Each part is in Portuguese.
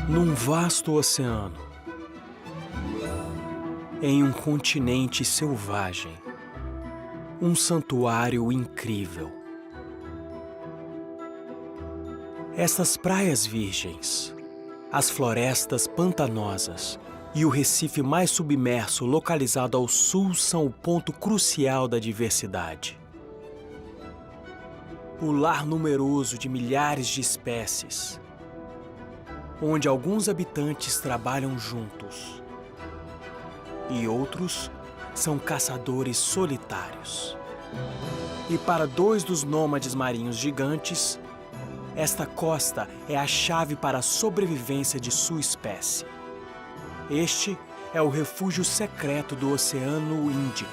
Num vasto oceano, em um continente selvagem, um santuário incrível. Estas praias virgens, as florestas pantanosas e o recife mais submerso localizado ao sul são o ponto crucial da diversidade. O lar numeroso de milhares de espécies, onde alguns habitantes trabalham juntos e outros são caçadores solitários. E para dois dos nômades marinhos gigantes, esta costa é a chave para a sobrevivência de sua espécie. Este é o refúgio secreto do Oceano Índico.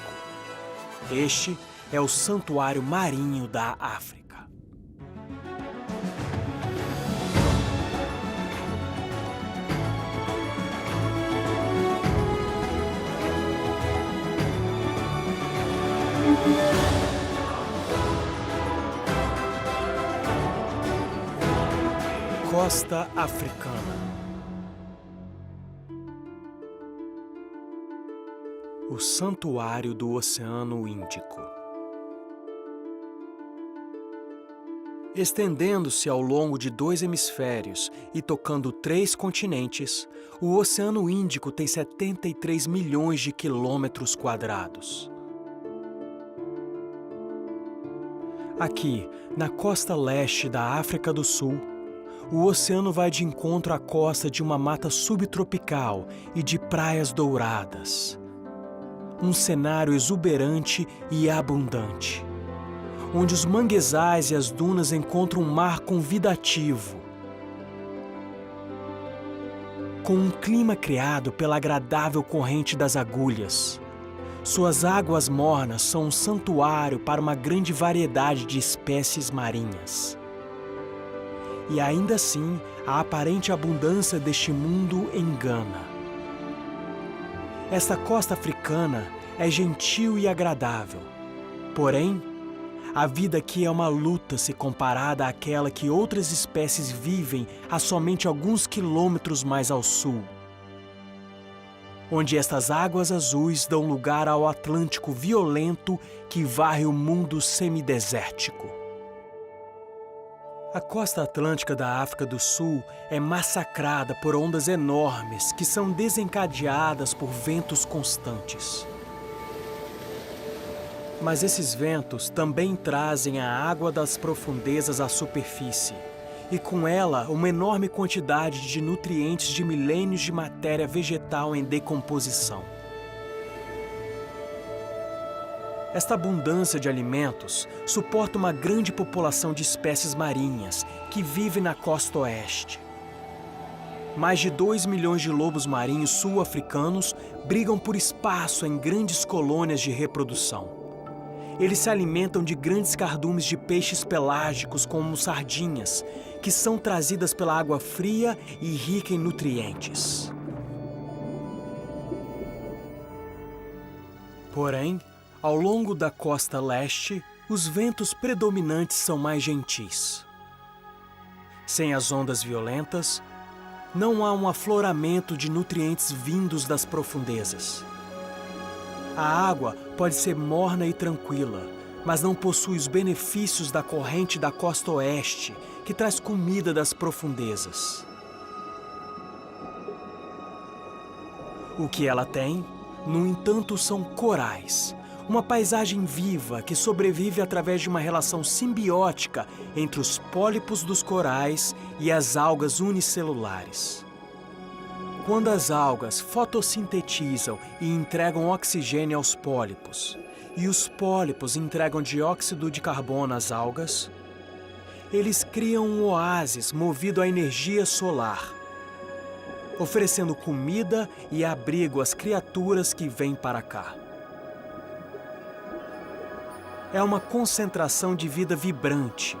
Este é o Santuário Marinho da África. Costa africana. O Santuário do Oceano Índico. Estendendo-se ao longo de 2 hemisférios e tocando 3 continentes, o Oceano Índico tem 73 milhões de quilômetros quadrados. Aqui, na costa leste da África do Sul, o oceano vai de encontro à costa de uma mata subtropical e de praias douradas. Um cenário exuberante e abundante, onde os manguezais e as dunas encontram um mar convidativo, com um clima criado pela agradável corrente das agulhas. Suas águas mornas são um santuário para uma grande variedade de espécies marinhas. E ainda assim, a aparente abundância deste mundo engana. Esta costa africana é gentil e agradável. Porém, a vida aqui é uma luta se comparada àquela que outras espécies vivem a somente alguns quilômetros mais ao sul, onde estas águas azuis dão lugar ao Atlântico violento que varre o mundo semidesértico. A costa atlântica da África do Sul é massacrada por ondas enormes que são desencadeadas por ventos constantes. Mas esses ventos também trazem a água das profundezas à superfície, e com ela uma enorme quantidade de nutrientes de milênios de matéria vegetal em decomposição. Esta abundância de alimentos suporta uma grande população de espécies marinhas que vive na costa oeste. Mais de 2 milhões de lobos marinhos sul-africanos brigam por espaço em grandes colônias de reprodução. Eles se alimentam de grandes cardumes de peixes pelágicos como sardinhas, que são trazidas pela água fria e rica em nutrientes. Porém, ao longo da costa leste, os ventos predominantes são mais gentis. Sem as ondas violentas, não há um afloramento de nutrientes vindos das profundezas. A água pode ser morna e tranquila, mas não possui os benefícios da corrente da costa oeste, que traz comida das profundezas. O que ela tem, no entanto, são corais, uma paisagem viva que sobrevive através de uma relação simbiótica entre os pólipos dos corais e as algas unicelulares. Quando as algas fotossintetizam e entregam oxigênio aos pólipos, e os pólipos entregam dióxido de carbono às algas, eles criam um oásis movido à energia solar, oferecendo comida e abrigo às criaturas que vêm para cá. É uma concentração de vida vibrante,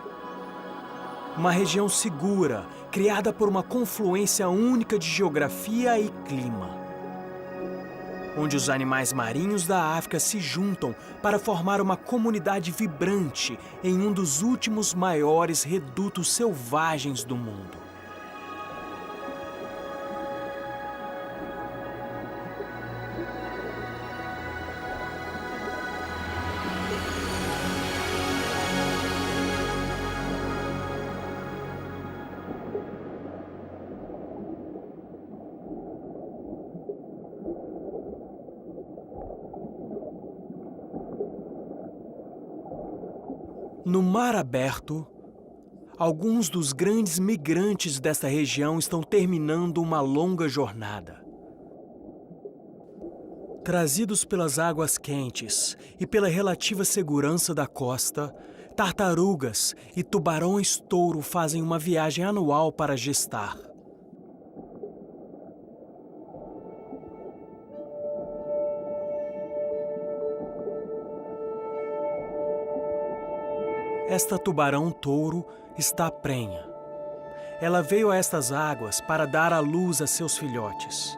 uma região segura, criada por uma confluência única de geografia e clima, onde os animais marinhos da África se juntam para formar uma comunidade vibrante em um dos últimos maiores redutos selvagens do mundo. No mar aberto, alguns dos grandes migrantes desta região estão terminando uma longa jornada. Trazidos pelas águas quentes e pela relativa segurança da costa, tartarugas e tubarões-touro fazem uma viagem anual para gestar. Esta tubarão-touro está prenha. Ela veio a estas águas para dar à luz a seus filhotes.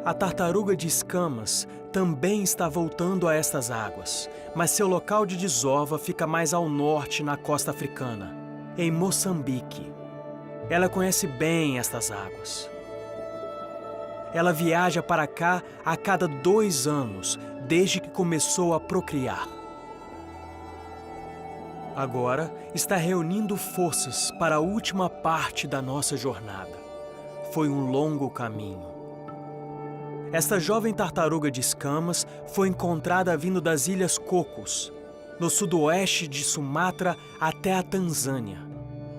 A tartaruga de escamas também está voltando a estas águas, mas seu local de desova fica mais ao norte na costa africana, em Moçambique. Ela conhece bem estas águas. Ela viaja para cá a cada 2 anos, desde que começou a procriar. Agora está reunindo forças para a última parte da nossa jornada. Foi um longo caminho. Esta jovem tartaruga de escamas foi encontrada vindo das Ilhas Cocos, no sudoeste de Sumatra até a Tanzânia.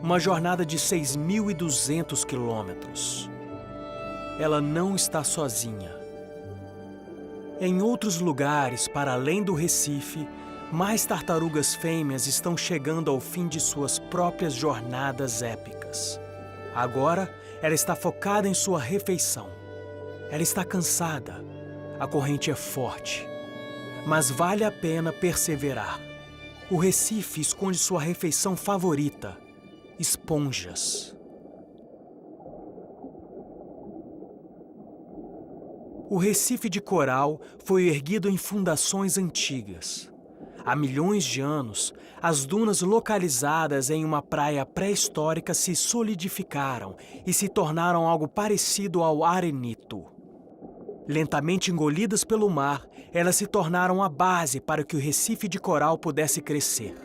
Uma jornada de 6.200 quilômetros. Ela não está sozinha. Em outros lugares, para além do Recife, mais tartarugas fêmeas estão chegando ao fim de suas próprias jornadas épicas. Agora, ela está focada em sua refeição. Ela está cansada. A corrente é forte. Mas vale a pena perseverar. O Recife esconde sua refeição favorita: esponjas. O Recife de coral foi erguido em fundações antigas. Há milhões de anos, as dunas localizadas em uma praia pré-histórica se solidificaram e se tornaram algo parecido ao arenito. Lentamente engolidas pelo mar, elas se tornaram a base para que o Recife de coral pudesse crescer.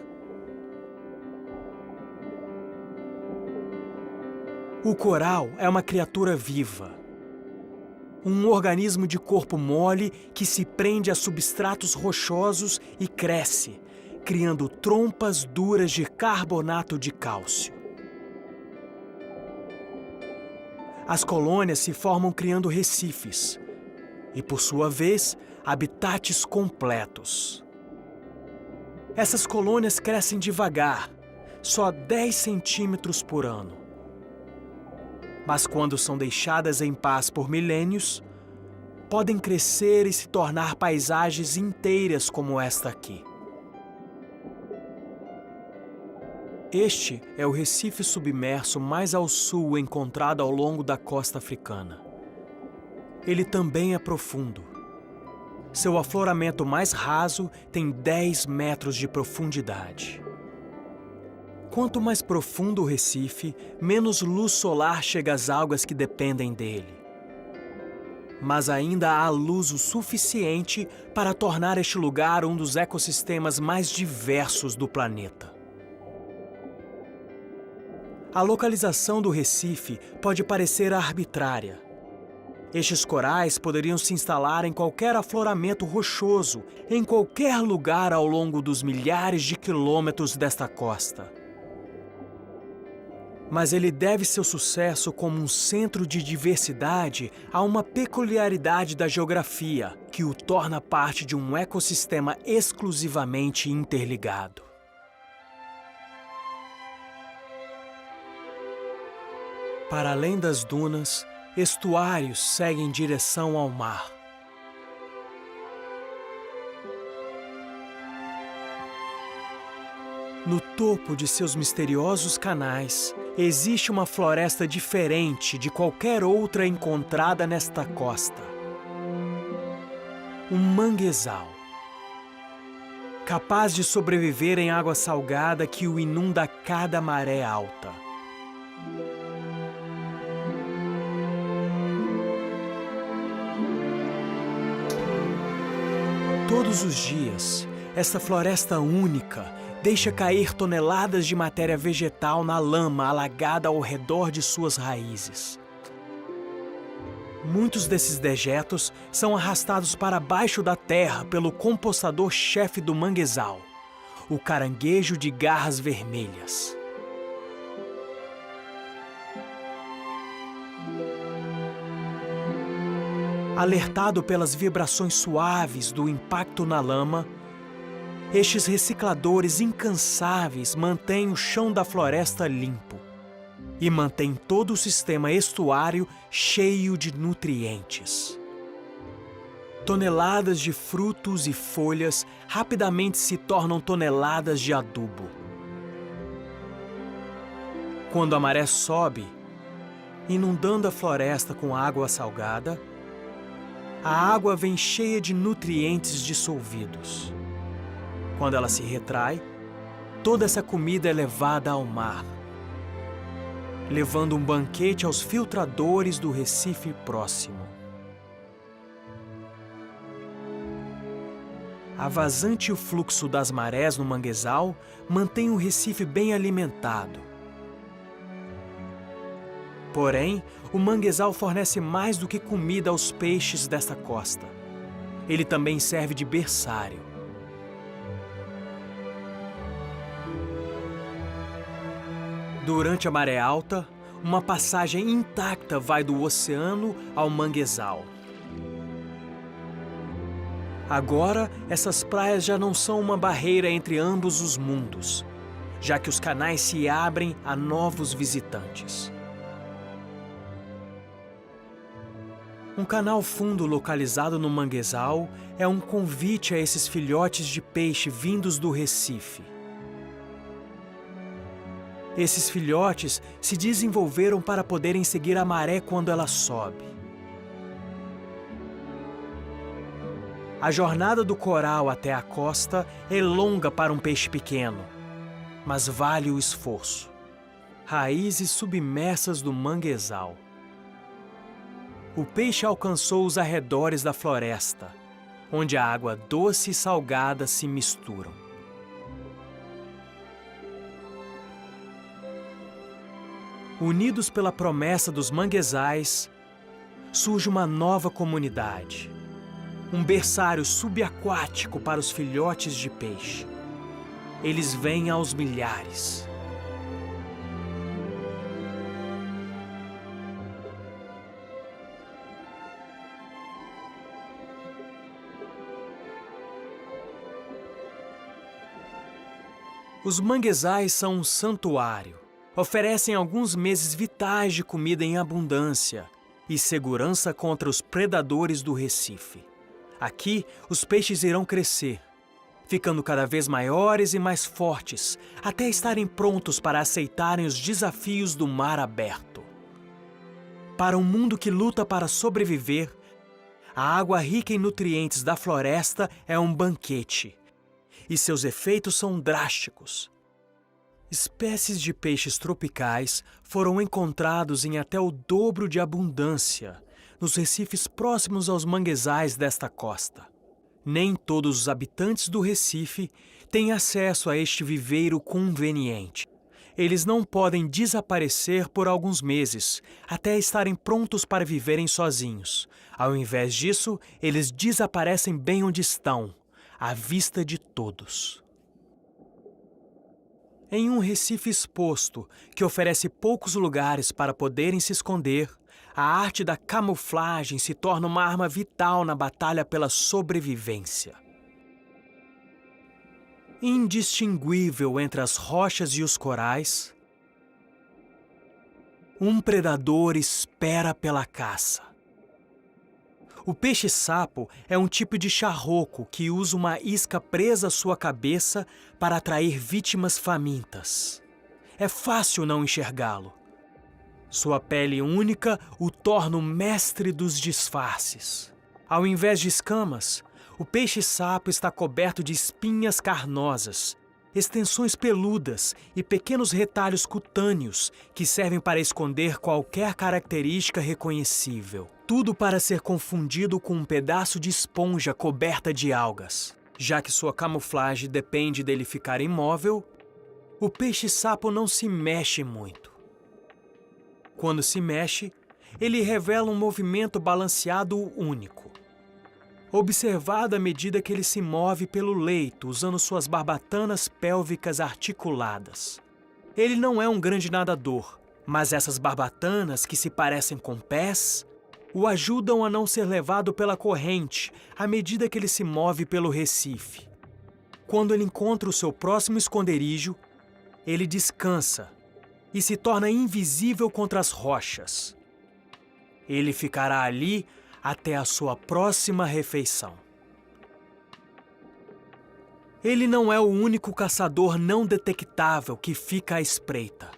O coral é uma criatura viva. Um organismo de corpo mole que se prende a substratos rochosos e cresce, criando trompas duras de carbonato de cálcio. As colônias se formam criando recifes e, por sua vez, habitats completos. Essas colônias crescem devagar, só 10 centímetros por ano. Mas quando são deixadas em paz por milênios, podem crescer e se tornar paisagens inteiras como esta aqui. Este é o recife submerso mais ao sul encontrado ao longo da costa africana. Ele também é profundo. Seu afloramento mais raso tem 10 metros de profundidade. Quanto mais profundo o recife, menos luz solar chega às algas que dependem dele. Mas ainda há luz o suficiente para tornar este lugar um dos ecossistemas mais diversos do planeta. A localização do recife pode parecer arbitrária. Estes corais poderiam se instalar em qualquer afloramento rochoso, em qualquer lugar ao longo dos milhares de quilômetros desta costa. Mas ele deve seu sucesso como um centro de diversidade a uma peculiaridade da geografia, que o torna parte de um ecossistema exclusivamente interligado. Para além das dunas, estuários seguem em direção ao mar. No topo de seus misteriosos canais, existe uma floresta diferente de qualquer outra encontrada nesta costa. Um manguezal, capaz de sobreviver em água salgada que o inunda a cada maré alta. Todos os dias, esta floresta única deixa cair toneladas de matéria vegetal na lama alagada ao redor de suas raízes. Muitos desses dejetos são arrastados para baixo da terra pelo compostador-chefe do manguezal, o caranguejo de garras vermelhas. Alertado pelas vibrações suaves do impacto na lama, estes recicladores incansáveis mantêm o chão da floresta limpo e mantêm todo o sistema estuário cheio de nutrientes. Toneladas de frutos e folhas rapidamente se tornam toneladas de adubo. Quando a maré sobe, inundando a floresta com água salgada, a água vem cheia de nutrientes dissolvidos. Quando ela se retrai, toda essa comida é levada ao mar, levando um banquete aos filtradores do Recife próximo. A vazante e o fluxo das marés no manguezal mantém o Recife bem alimentado. Porém, o manguezal fornece mais do que comida aos peixes desta costa. Ele também serve de berçário. Durante a maré alta, uma passagem intacta vai do oceano ao manguezal. Agora, essas praias já não são uma barreira entre ambos os mundos, já que os canais se abrem a novos visitantes. Um canal fundo localizado no manguezal é um convite a esses filhotes de peixe vindos do Recife. Esses filhotes se desenvolveram para poderem seguir a maré quando ela sobe. A jornada do coral até a costa é longa para um peixe pequeno, mas vale o esforço. Raízes submersas do manguezal. O peixe alcançou os arredores da floresta, onde a água doce e salgada se misturam. Unidos pela promessa dos manguezais, surge uma nova comunidade. Um berçário subaquático para os filhotes de peixe. Eles vêm aos milhares. Os manguezais são um santuário. Oferecem alguns meses vitais de comida em abundância e segurança contra os predadores do Recife. Aqui, os peixes irão crescer, ficando cada vez maiores e mais fortes, até estarem prontos para aceitarem os desafios do mar aberto. Para um mundo que luta para sobreviver, a água rica em nutrientes da floresta é um banquete, e seus efeitos são drásticos. Espécies de peixes tropicais foram encontrados em até o dobro de abundância nos recifes próximos aos manguezais desta costa. Nem todos os habitantes do Recife têm acesso a este viveiro conveniente. Eles não podem desaparecer por alguns meses, até estarem prontos para viverem sozinhos. Ao invés disso, eles desaparecem bem onde estão, à vista de todos. Em um Recife exposto, que oferece poucos lugares para poderem se esconder, a arte da camuflagem se torna uma arma vital na batalha pela sobrevivência. Indistinguível entre as rochas e os corais, um predador espera pela caça. O peixe-sapo é um tipo de charroco que usa uma isca presa à sua cabeça para atrair vítimas famintas. É fácil não enxergá-lo. Sua pele única o torna o mestre dos disfarces. Ao invés de escamas, o peixe-sapo está coberto de espinhas carnosas, extensões peludas e pequenos retalhos cutâneos que servem para esconder qualquer característica reconhecível. Tudo para ser confundido com um pedaço de esponja coberta de algas. Já que sua camuflagem depende dele ficar imóvel, o peixe-sapo não se mexe muito. Quando se mexe, ele revela um movimento balanceado único. Observado à medida que ele se move pelo leito usando suas barbatanas pélvicas articuladas. Ele não é um grande nadador, mas essas barbatanas que se parecem com pés o ajudam a não ser levado pela corrente à medida que ele se move pelo recife. Quando ele encontra o seu próximo esconderijo, ele descansa e se torna invisível contra as rochas. Ele ficará ali até a sua próxima refeição. Ele não é o único caçador não detectável que fica à espreita.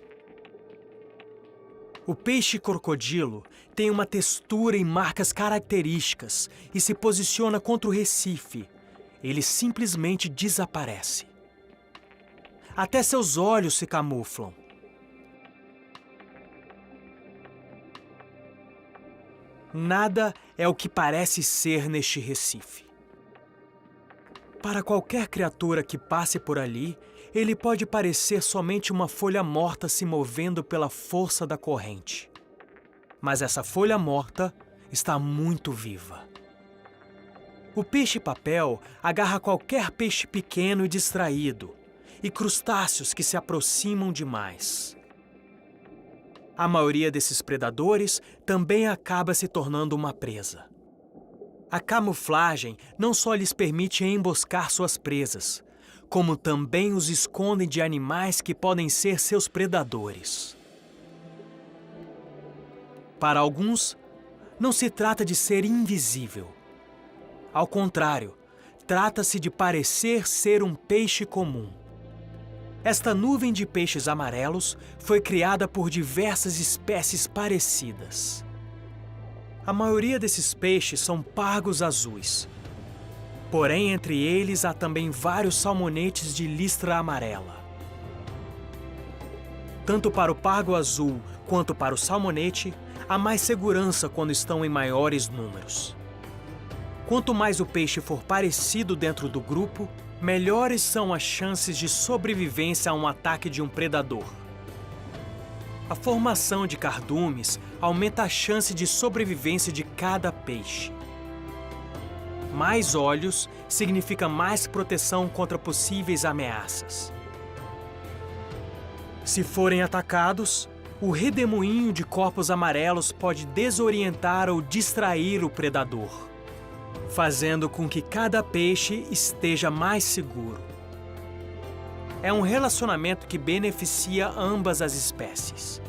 O peixe-crocodilo tem uma textura e marcas características e se posiciona contra o recife. Ele simplesmente desaparece. Até seus olhos se camuflam. Nada é o que parece ser neste recife. Para qualquer criatura que passe por ali, ele pode parecer somente uma folha morta se movendo pela força da corrente. Mas essa folha morta está muito viva. O peixe-papel agarra qualquer peixe pequeno e distraído, e crustáceos que se aproximam demais. A maioria desses predadores também acaba se tornando uma presa. A camuflagem não só lhes permite emboscar suas presas, como também os escondem de animais que podem ser seus predadores. Para alguns, não se trata de ser invisível. Ao contrário, trata-se de parecer ser um peixe comum. Esta nuvem de peixes amarelos foi criada por diversas espécies parecidas. A maioria desses peixes são pargos azuis. Porém, entre eles há também vários salmonetes de listra amarela. Tanto para o pargo azul quanto para o salmonete, há mais segurança quando estão em maiores números. Quanto mais o peixe for parecido dentro do grupo, melhores são as chances de sobrevivência a um ataque de um predador. A formação de cardumes aumenta a chance de sobrevivência de cada peixe. Mais olhos significa mais proteção contra possíveis ameaças. Se forem atacados, o redemoinho de corpos amarelos pode desorientar ou distrair o predador, fazendo com que cada peixe esteja mais seguro. É um relacionamento que beneficia ambas as espécies.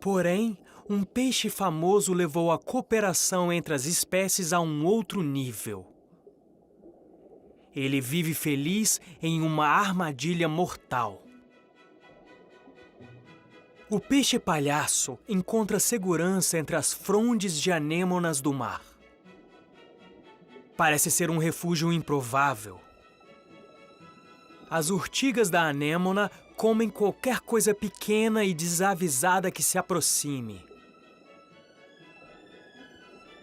Porém, um peixe famoso levou a cooperação entre as espécies a um outro nível. Ele vive feliz em uma armadilha mortal. O peixe-palhaço encontra segurança entre as frondes de anêmonas do mar. Parece ser um refúgio improvável. As urtigas da anêmona comem qualquer coisa pequena e desavisada que se aproxime.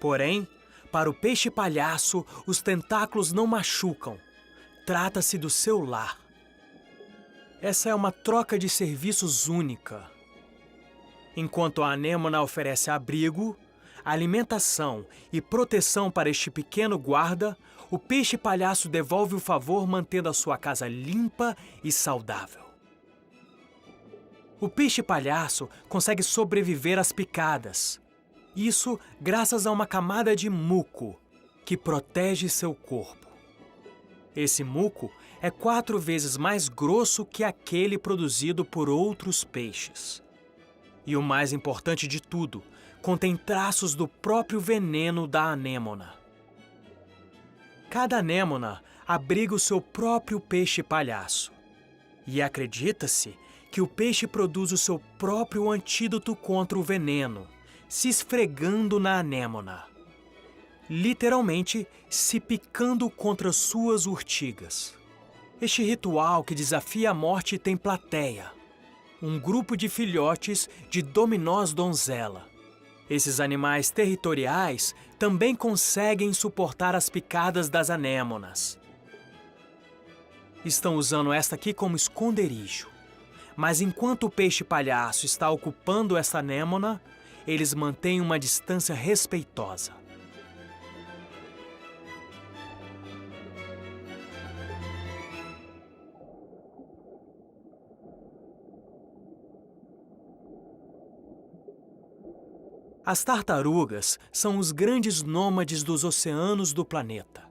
Porém, para o peixe-palhaço, os tentáculos não machucam. Trata-se do seu lar. Essa é uma troca de serviços única. Enquanto a anêmona oferece abrigo, alimentação e proteção para este pequeno guarda, o peixe-palhaço devolve o favor mantendo a sua casa limpa e saudável. O peixe-palhaço consegue sobreviver às picadas. Isso graças a uma camada de muco que protege seu corpo. Esse muco é 4 vezes mais grosso que aquele produzido por outros peixes. E o mais importante de tudo, contém traços do próprio veneno da anêmona. Cada anêmona abriga o seu próprio peixe-palhaço. E acredita-se que o peixe produz o seu próprio antídoto contra o veneno, se esfregando na anêmona. Literalmente, se picando contra suas urtigas. Este ritual que desafia a morte tem plateia. Um grupo de filhotes de dominós donzela. Esses animais territoriais também conseguem suportar as picadas das anêmonas. Estão usando esta aqui como esconderijo. Mas enquanto o peixe-palhaço está ocupando essa anêmona, eles mantêm uma distância respeitosa. As tartarugas são os grandes nômades dos oceanos do planeta.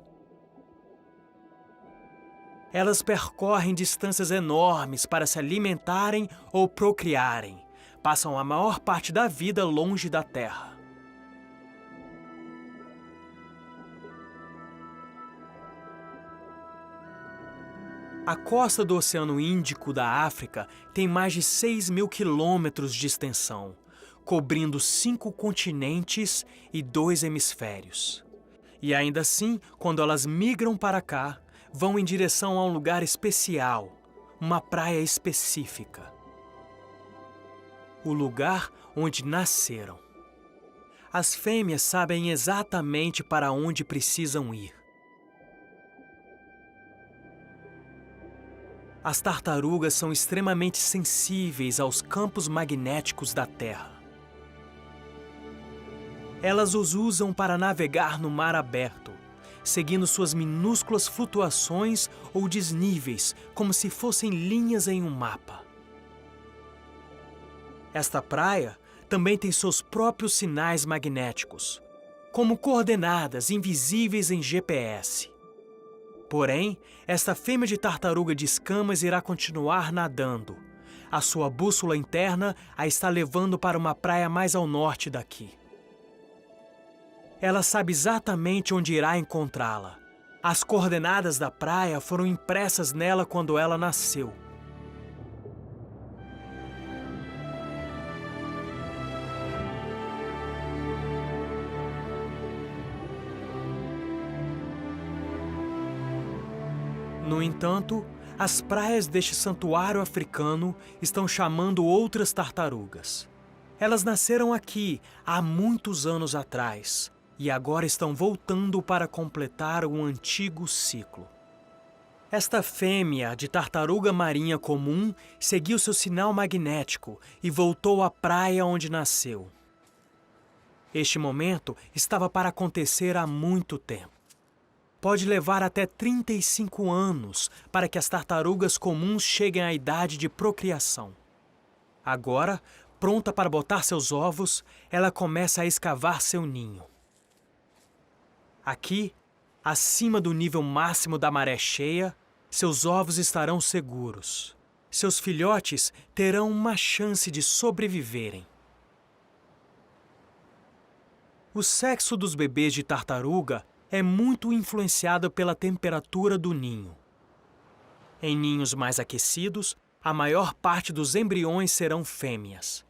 Elas percorrem distâncias enormes para se alimentarem ou procriarem. Passam a maior parte da vida longe da Terra. A costa do Oceano Índico da África tem mais de 6.000 quilômetros de extensão, cobrindo 5 continentes e 2 hemisférios. E ainda assim, quando elas migram para cá, vão em direção a um lugar especial, uma praia específica. O lugar onde nasceram. As fêmeas sabem exatamente para onde precisam ir. As tartarugas são extremamente sensíveis aos campos magnéticos da Terra. Elas os usam para navegar no mar aberto, seguindo suas minúsculas flutuações ou desníveis, como se fossem linhas em um mapa. Esta praia também tem seus próprios sinais magnéticos, como coordenadas invisíveis em GPS. Porém, esta fêmea de tartaruga de escamas irá continuar nadando. A sua bússola interna a está levando para uma praia mais ao norte daqui. Ela sabe exatamente onde irá encontrá-la. As coordenadas da praia foram impressas nela quando ela nasceu. No entanto, as praias deste santuário africano estão chamando outras tartarugas. Elas nasceram aqui há muitos anos atrás. E agora estão voltando para completar um antigo ciclo. Esta fêmea de tartaruga marinha comum seguiu seu sinal magnético e voltou à praia onde nasceu. Este momento estava para acontecer há muito tempo. Pode levar até 35 anos para que as tartarugas comuns cheguem à idade de procriação. Agora, pronta para botar seus ovos, ela começa a escavar seu ninho. Aqui, acima do nível máximo da maré cheia, seus ovos estarão seguros. Seus filhotes terão uma chance de sobreviverem. O sexo dos bebês de tartaruga é muito influenciado pela temperatura do ninho. Em ninhos mais aquecidos, a maior parte dos embriões serão fêmeas.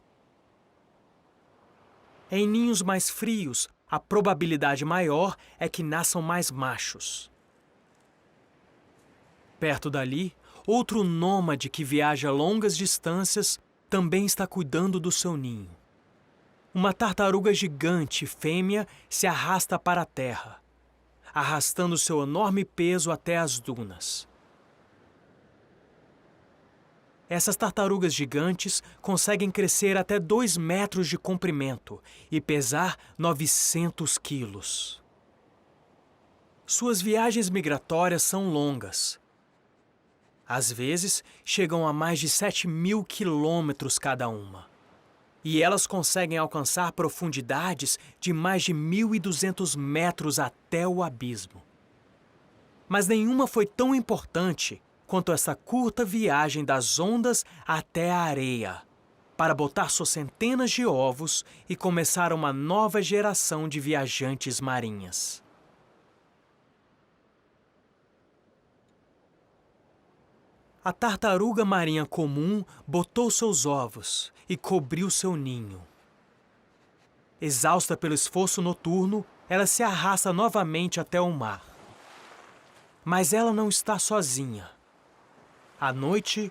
Em ninhos mais frios, a probabilidade maior é que nasçam mais machos. Perto dali, outro nômade que viaja longas distâncias também está cuidando do seu ninho. Uma tartaruga gigante fêmea se arrasta para a terra, arrastando seu enorme peso até as dunas. Essas tartarugas gigantes conseguem crescer até 2 metros de comprimento e pesar 900 quilos. Suas viagens migratórias são longas. Às vezes, chegam a mais de 7.000 quilômetros cada uma. E elas conseguem alcançar profundidades de mais de 1.200 metros até o abismo. mas nenhuma foi tão importante quanto essa curta viagem das ondas até a areia, para botar suas centenas de ovos e começar uma nova geração de viajantes marinhas. A tartaruga marinha comum botou seus ovos e cobriu seu ninho. Exausta pelo esforço noturno, ela se arrasta novamente até o mar. Mas ela não está sozinha. À noite,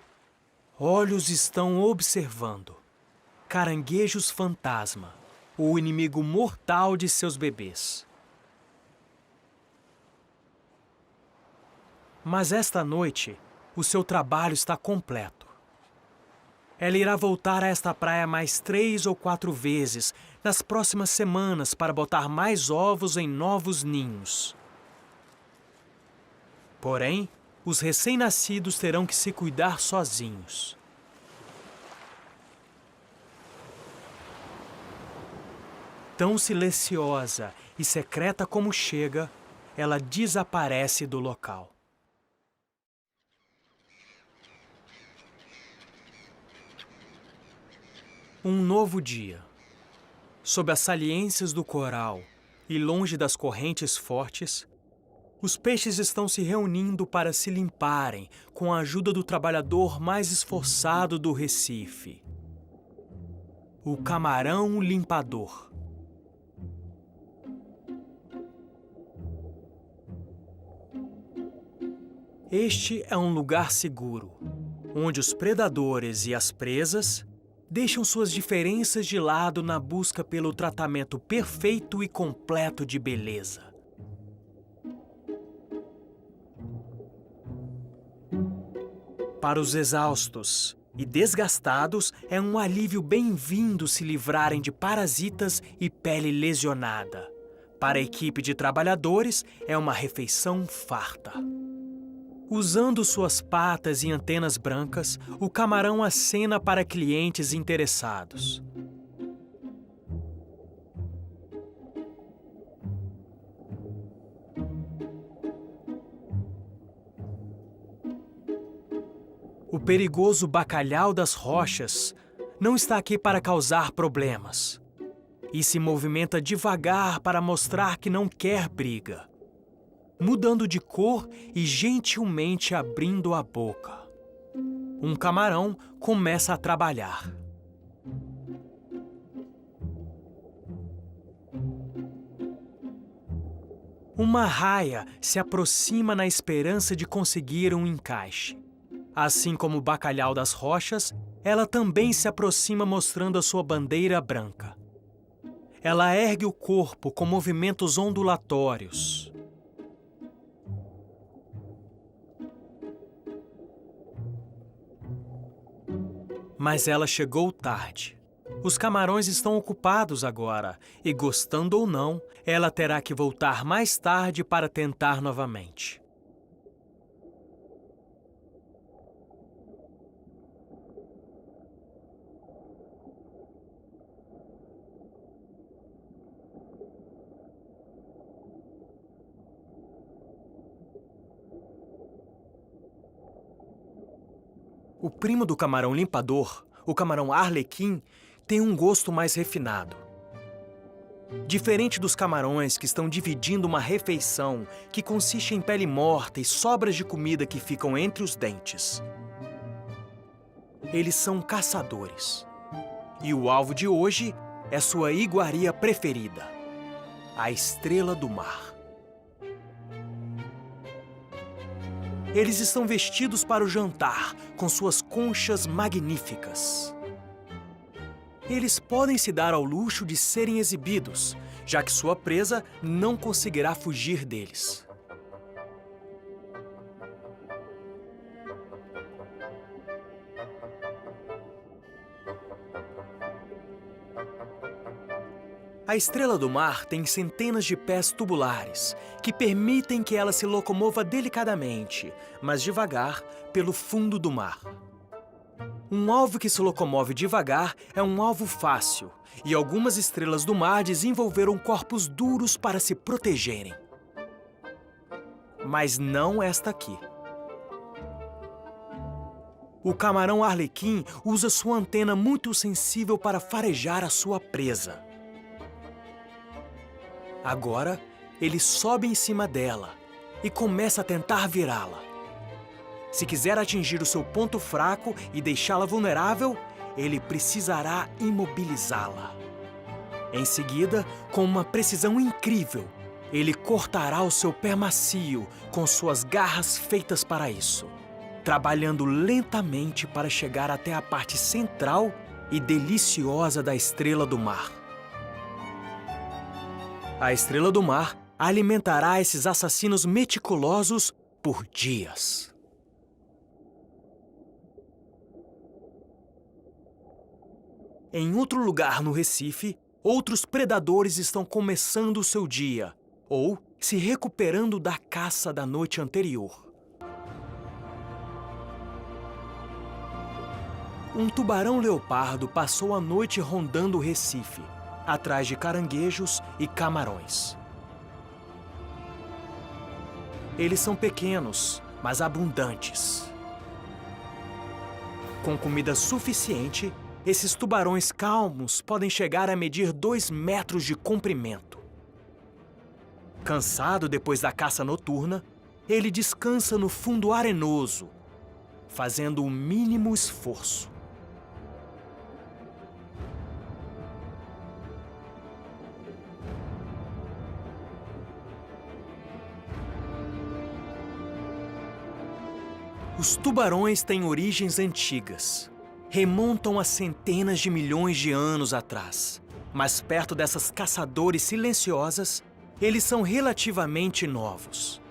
olhos estão observando. Caranguejos fantasma, o inimigo mortal de seus bebês. Mas esta noite, o seu trabalho está completo. Ela irá voltar a esta praia mais 3 ou 4 vezes nas próximas semanas para botar mais ovos em novos ninhos. Porém, os recém-nascidos terão que se cuidar sozinhos. Tão silenciosa e secreta como chega, ela desaparece do local. Um novo dia. Sob as saliências do coral e longe das correntes fortes, os peixes estão se reunindo para se limparem com a ajuda do trabalhador mais esforçado do Recife, o camarão limpador. Este é um lugar seguro, onde os predadores e as presas deixam suas diferenças de lado na busca pelo tratamento perfeito e completo de beleza. Para os exaustos e desgastados, é um alívio bem-vindo se livrarem de parasitas e pele lesionada. Para a equipe de trabalhadores, é uma refeição farta. Usando suas patas e antenas brancas, o camarão acena para clientes interessados. O perigoso bacalhau das rochas não está aqui para causar problemas e se movimenta devagar para mostrar que não quer briga, mudando de cor e gentilmente abrindo a boca. Um camarão começa a trabalhar. Uma raia se aproxima na esperança de conseguir um encaixe. Assim como o bacalhau das rochas, ela também se aproxima mostrando a sua bandeira branca. Ela ergue o corpo com movimentos ondulatórios. Mas ela chegou tarde. Os camarões estão ocupados agora, e gostando ou não, ela terá que voltar mais tarde para tentar novamente. O primo do camarão limpador, o camarão arlequim, tem um gosto mais refinado. Diferente dos camarões que estão dividindo uma refeição que consiste em pele morta e sobras de comida que ficam entre os dentes. Eles são caçadores. E o alvo de hoje é sua iguaria preferida, a estrela do mar. Eles estão vestidos para o jantar, com suas conchas magníficas. Eles podem se dar ao luxo de serem exibidos, já que sua presa não conseguirá fugir deles. A estrela do mar tem centenas de pés tubulares, que permitem que ela se locomova delicadamente, mas devagar, pelo fundo do mar. Um alvo que se locomove devagar é um alvo fácil, e algumas estrelas do mar desenvolveram corpos duros para se protegerem. mas não esta aqui. O camarão arlequim usa sua antena muito sensível para farejar a sua presa. Agora, ele sobe em cima dela e começa a tentar virá-la. Se quiser atingir o seu ponto fraco e deixá-la vulnerável, ele precisará imobilizá-la. Em seguida, com uma precisão incrível, ele cortará o seu pé macio com suas garras feitas para isso, trabalhando lentamente para chegar até a parte central e deliciosa da estrela do mar. A estrela do mar alimentará esses assassinos meticulosos por dias. Em outro lugar no Recife, outros predadores estão começando o seu dia, ou se recuperando da caça da noite anterior. Um tubarão-leopardo passou a noite rondando o Recife, atrás de caranguejos e camarões. Eles são pequenos, mas abundantes. Com comida suficiente, esses tubarões calmos podem chegar a medir 2 metros de comprimento. Cansado depois da caça noturna, ele descansa no fundo arenoso, fazendo o mínimo esforço. Os tubarões têm origens antigas. Remontam a centenas de milhões de anos atrás. Mas perto dessas caçadores silenciosas, eles são relativamente novos.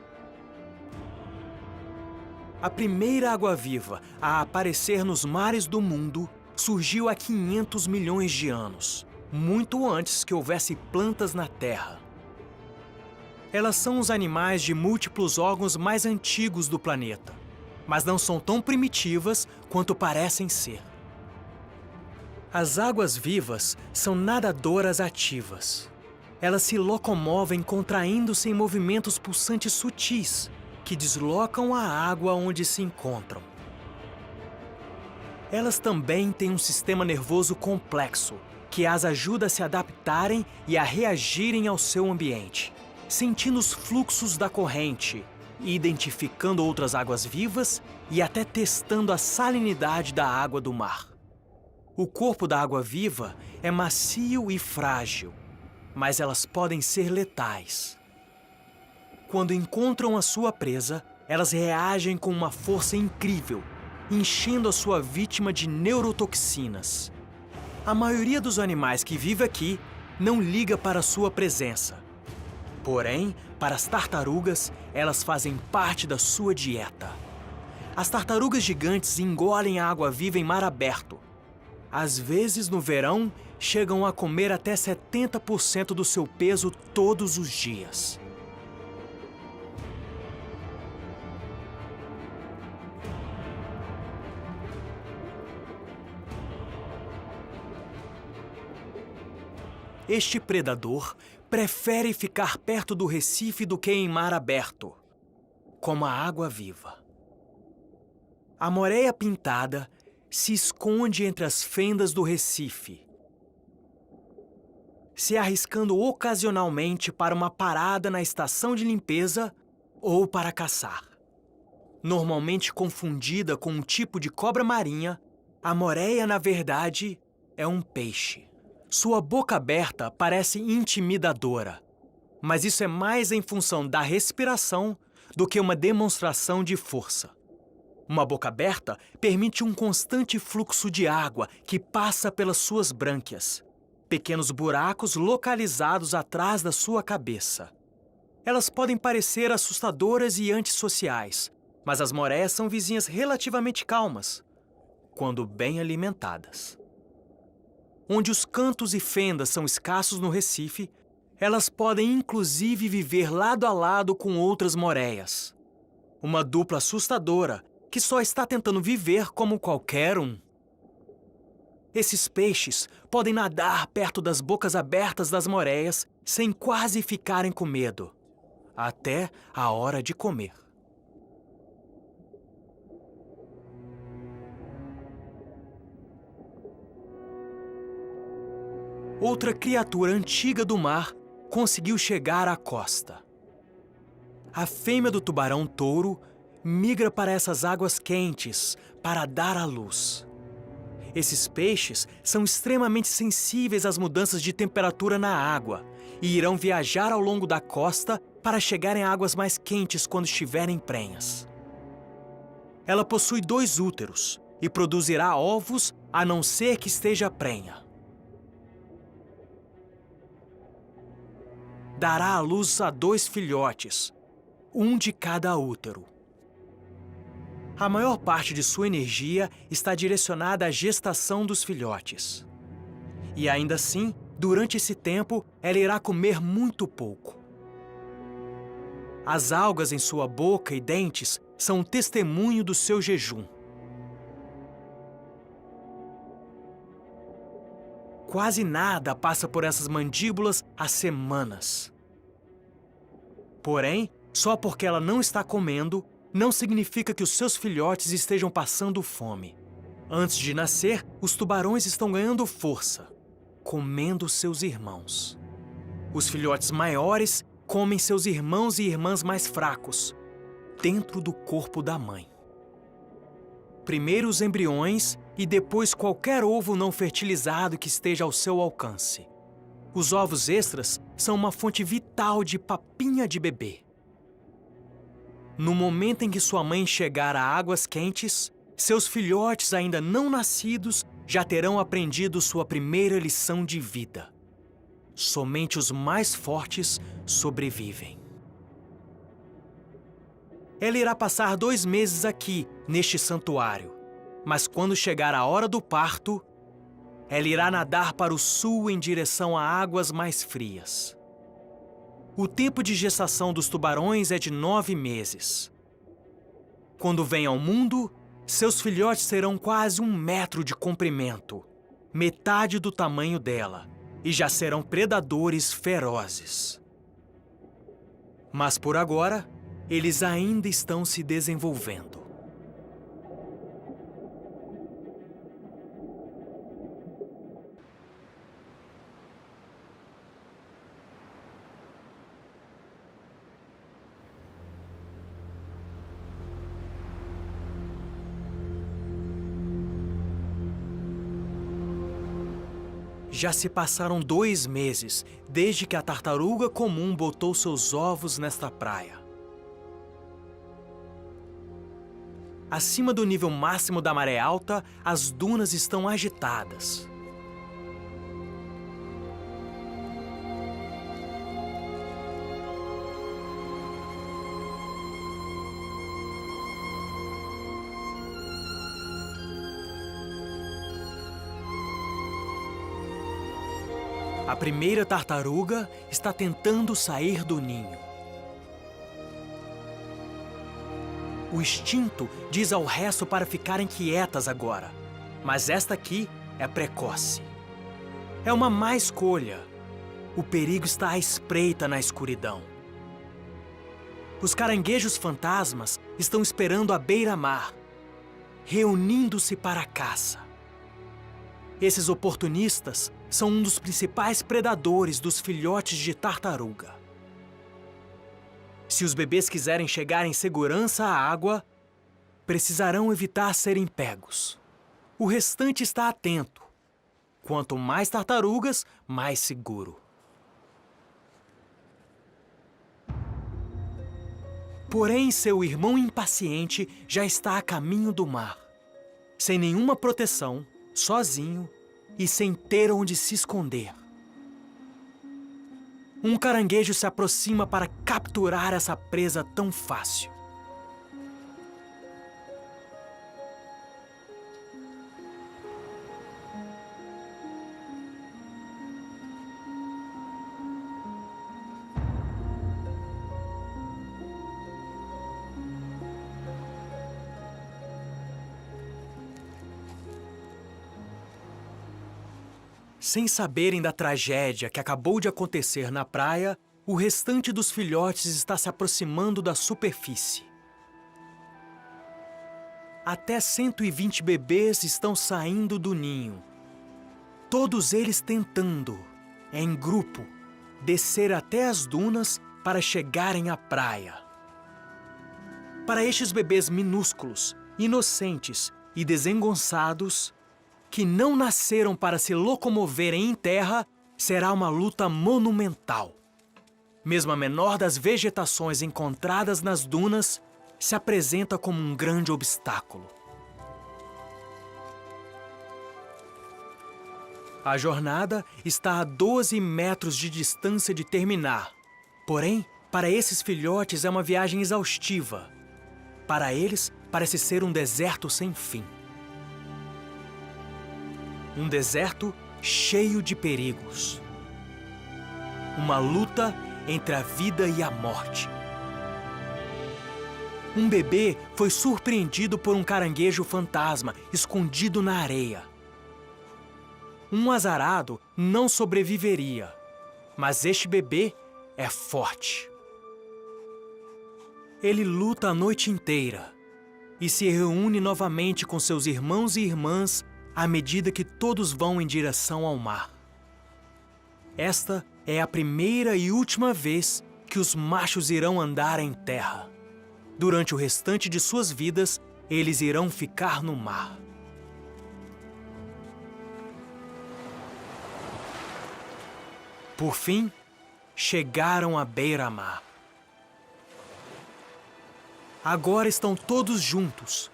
A primeira água-viva a aparecer nos mares do mundo surgiu há 500 milhões de anos, muito antes que houvesse plantas na Terra. Elas são os animais de múltiplos órgãos mais antigos do planeta, mas não são tão primitivas quanto parecem ser. As águas-vivas são nadadoras ativas. Elas se locomovem contraindo-se em movimentos pulsantes sutis, que deslocam a água onde se encontram. Elas também têm um sistema nervoso complexo, que as ajuda a se adaptarem e a reagirem ao seu ambiente, sentindo os fluxos da corrente, identificando outras águas-vivas e até testando a salinidade da água do mar. O corpo da água-viva é macio e frágil, mas elas podem ser letais. Quando encontram a sua presa, elas reagem com uma força incrível, enchendo a sua vítima de neurotoxinas. A maioria dos animais que vive aqui não liga para a sua presença. Porém, para as tartarugas, elas fazem parte da sua dieta. As tartarugas gigantes engolem a água-viva em mar aberto. Às vezes, no verão, chegam a comer até 70% do seu peso todos os dias. Este predador prefere ficar perto do Recife do que em mar aberto, como a água-viva. A moreia pintada se esconde entre as fendas do Recife, se arriscando ocasionalmente para uma parada na estação de limpeza ou para caçar. Normalmente confundida com um tipo de cobra marinha, a moreia, na verdade, é um peixe. Sua boca aberta parece intimidadora, mas isso é mais em função da respiração do que uma demonstração de força. Uma boca aberta permite um constante fluxo de água que passa pelas suas brânquias, pequenos buracos localizados atrás da sua cabeça. Elas podem parecer assustadoras e antissociais, mas as moreias são vizinhas relativamente calmas, quando bem alimentadas. Onde os cantos e fendas são escassos no Recife, elas podem inclusive viver lado a lado com outras moreias. Uma dupla assustadora que só está tentando viver como qualquer um. Esses peixes podem nadar perto das bocas abertas das moreias sem quase ficarem com medo. até a hora de comer. Outra criatura antiga do mar conseguiu chegar à costa. A fêmea do tubarão-touro migra para essas águas quentes para dar à luz. Esses peixes são extremamente sensíveis às mudanças de temperatura na água e irão viajar ao longo da costa para chegar em águas mais quentes quando estiverem prenhas. Ela possui 2 úteros e produzirá ovos a não ser que esteja prenha. Dará à luz a 2 filhotes, um de cada útero. A maior parte de sua energia está direcionada à gestação dos filhotes. E ainda assim, durante esse tempo, ela irá comer muito pouco. As algas em sua boca e dentes são um testemunho do seu jejum. Quase nada passa por essas mandíbulas há semanas. Porém, só porque ela não está comendo, não significa que os seus filhotes estejam passando fome. Antes de nascer, os tubarões estão ganhando força, comendo seus irmãos. Os filhotes maiores comem seus irmãos e irmãs mais fracos, dentro do corpo da mãe. Primeiro os embriões e depois qualquer ovo não fertilizado que esteja ao seu alcance. Os ovos extras são uma fonte vital de papinha de bebê. No momento em que sua mãe chegar a águas quentes, seus filhotes ainda não nascidos já terão aprendido sua primeira lição de vida. Somente os mais fortes sobrevivem. Ela irá passar 2 meses aqui, neste santuário. Mas quando chegar a hora do parto, ela irá nadar para o sul em direção a águas mais frias. O tempo de gestação dos tubarões é de 9 meses. Quando vêm ao mundo, seus filhotes serão quase 1 metro de comprimento, metade do tamanho dela, e já serão predadores ferozes. Mas por agora, eles ainda estão se desenvolvendo. Já se passaram 2 meses desde que a tartaruga comum botou seus ovos nesta praia. Acima do nível máximo da maré alta, as dunas estão agitadas. A primeira tartaruga está tentando sair do ninho. O instinto diz ao resto para ficarem quietas agora, mas esta aqui é precoce. É uma má escolha. O perigo está à espreita na escuridão. Os caranguejos fantasmas estão esperando à beira-mar, reunindo-se para a caça. Esses oportunistas são um dos principais predadores dos filhotes de tartaruga. Se os bebês quiserem chegar em segurança à água, precisarão evitar serem pegos. O restante está atento. Quanto mais tartarugas, mais seguro. Porém, seu irmão impaciente já está a caminho do mar, sem nenhuma proteção, sozinho e sem ter onde se esconder. Um caranguejo se aproxima para capturar essa presa tão fácil. Sem saberem da tragédia que acabou de acontecer na praia, o restante dos filhotes está se aproximando da superfície. Até 120 bebês estão saindo do ninho. Todos eles tentando, em grupo, descer até as dunas para chegarem à praia. Para estes bebês minúsculos, inocentes e desengonçados, que não nasceram para se locomoverem em terra, será uma luta monumental. Mesmo a menor das vegetações encontradas nas dunas se apresenta como um grande obstáculo. A jornada está a 12 metros de distância de terminar. Porém, para esses filhotes é uma viagem exaustiva. Para eles, parece ser um deserto sem fim. Um deserto cheio de perigos. Uma luta entre a vida e a morte. Um bebê foi surpreendido por um caranguejo fantasma escondido na areia. Um azarado não sobreviveria, mas este bebê é forte. Ele luta a noite inteira e se reúne novamente com seus irmãos e irmãs à medida que todos vão em direção ao mar. Esta é a primeira e última vez que os machos irão andar em terra. Durante o restante de suas vidas, eles irão ficar no mar. Por fim, chegaram à beira-mar. Agora estão todos juntos,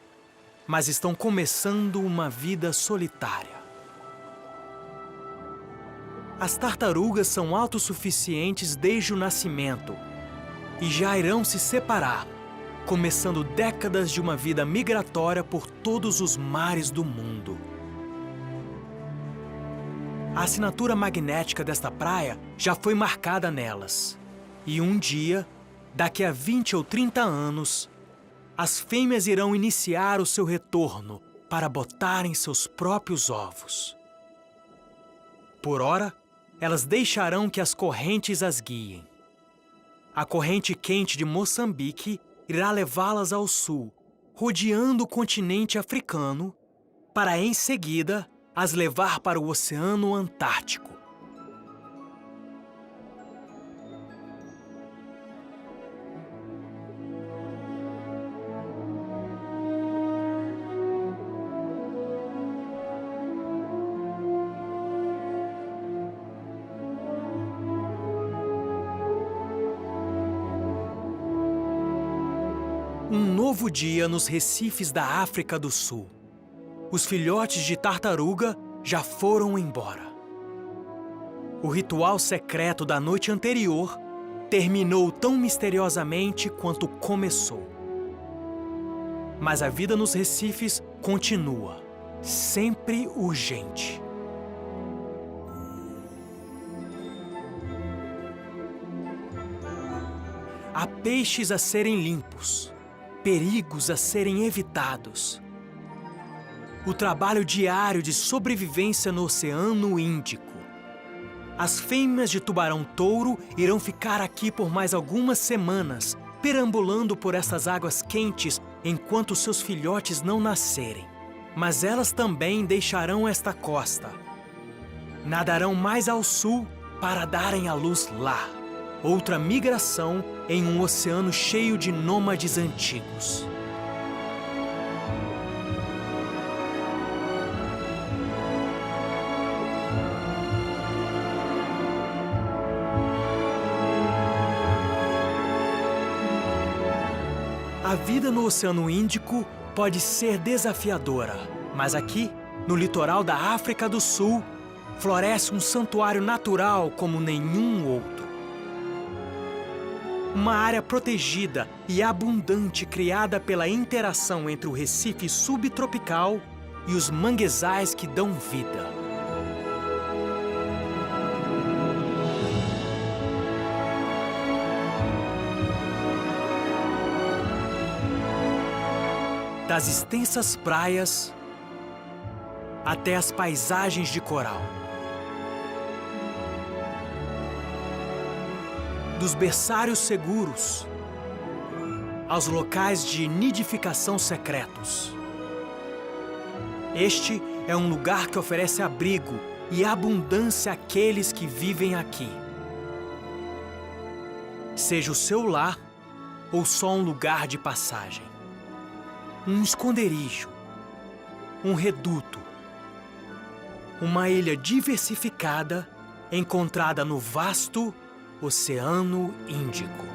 mas estão começando uma vida solitária. As tartarugas são autossuficientes desde o nascimento e já irão se separar, começando décadas de uma vida migratória por todos os mares do mundo. A assinatura magnética desta praia já foi marcada nelas. E um dia, daqui a 20 ou 30 anos, as fêmeas irão iniciar o seu retorno para botarem seus próprios ovos. Por ora, elas deixarão que as correntes as guiem. A corrente quente de Moçambique irá levá-las ao sul, rodeando o continente africano, para em seguida as levar para o Oceano Antártico. Um novo dia nos recifes da África do Sul. Os filhotes de tartaruga já foram embora. O ritual secreto da noite anterior terminou tão misteriosamente quanto começou. Mas a vida nos recifes continua, sempre urgente. Há peixes a serem limpos, perigos a serem evitados. O trabalho diário de sobrevivência no Oceano Índico. As fêmeas de tubarão-touro irão ficar aqui por mais algumas semanas, perambulando por essas águas quentes enquanto seus filhotes não nascerem. Mas elas também deixarão esta costa. Nadarão mais ao sul para darem à luz lá. Outra migração em um oceano cheio de nômades antigos. A vida no Oceano Índico pode ser desafiadora, mas aqui, no litoral da África do Sul, floresce um santuário natural como nenhum outro. Uma área protegida e abundante criada pela interação entre o recife subtropical e os manguezais que dão vida. Das extensas praias até as paisagens de coral. dos berçários seguros aos locais de nidificação secretos. Este é um lugar que oferece abrigo e abundância àqueles que vivem aqui. Seja o seu lar ou só um lugar de passagem, um esconderijo, um reduto, uma ilha diversificada encontrada no vasto Oceano Índico.